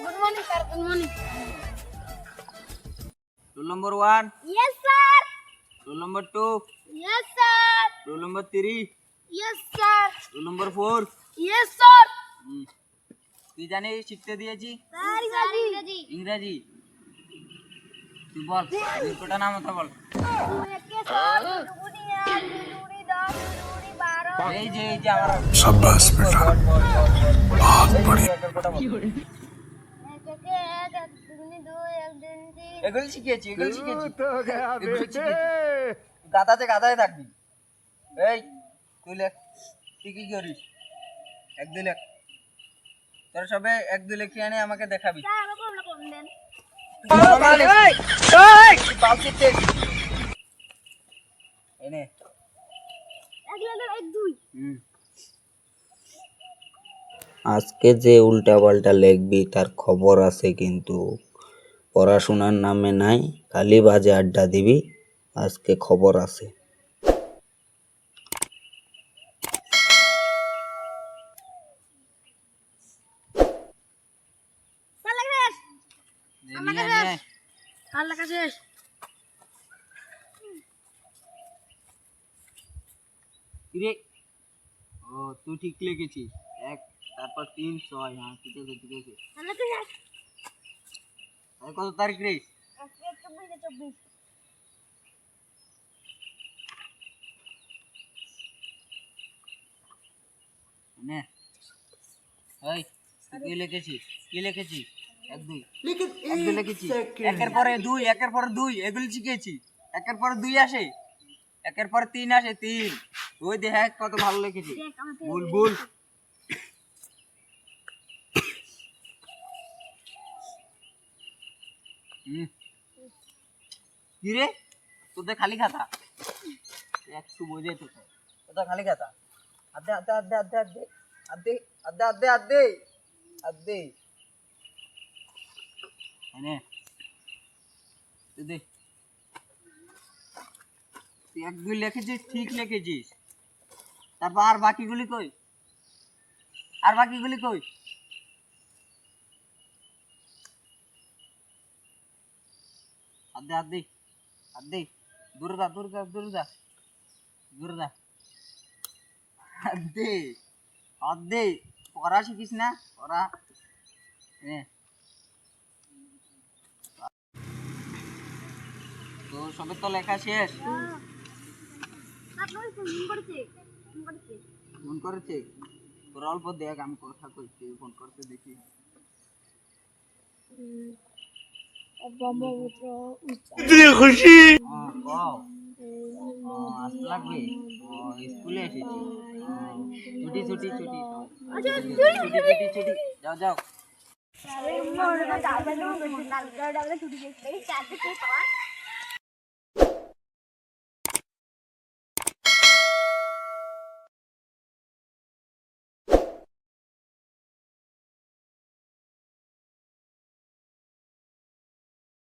Good morning, sir. Good morning. Rule number 1, Yes, sir. rule number 2, Yes, sir. rule number 3, Yes, sir. rule number 4. Yes, sir. তুই জানিস শিখতে দিয়েছি Sir, ইংরেজি। ইংরেজি। তুই বল কটা নাম কথা বল। একে স্যার, দুগুনি এক, দুগুনি 10, দুগুনি 12। এই যে আমার शाबाश बेटा बहुत बढ़िया একে এক, এক দুগুনি 2, এক দুগুনি 3। এগুলি শিখিয়েছি এগুলি শিখিয়েছি। গাধাতে থাকবি। এই তুই লেখ, তুই কি করিস? 1 2 লেখ। তোর সবে 1 2 লিখে এনে আমাকে দেখাবি। স্যার, আমাকে কম দেন। এনে এক লেখা, এক দুই। আজকে যে উল্টাপাল্টা লিখবি তার খবর আছে, কিন্তু পড়াশোনার নামে নাই, খালি বাজে আড্ডা দিবি। আজকে খবর আছে। স্যার, লেখা শেষ। আমার লেখা শেষ। স্যার, লেখা শেষ। কিরে ও তুই ঠিক লিখেছিস। 1 তারপর 3 6। হ্যাঁ ঠিক আছে। স্যার, লেখা শেষ। আর কত তারিখ রে? আজকে 24 নে এই তুই কি লিখেছিস? 1 2 লিখেছি। একের পরে 2 এগুলি শিখেছি। একের পরে 2 আসে, একের পরে 3 আসে 3। ওই দেখ কত ভালো লিখেছি। বুলবুল কি রে তোদের খালি খাতা? একটু বোঝে তোদের খালি খাতা। আদে এনে তুই 1 2 লিখেছিস, ঠিক লিখেছিস। তারপর আর বাকিগুলি কই? আদে দূরে যা। আদে পড়া শিখিস না? পড়া তো সবে তো লেখা শেষ। আপনার ফোন করেছে। ফোন করেছে? তোরা অল্প দেখ, আমি কথা কইছি। ফোন করতে দেখি। ব্রহ্মপুত্র खुशी আসতে লাগবে। স্কুলে এসেছি। ছুটি যাও। ছুটি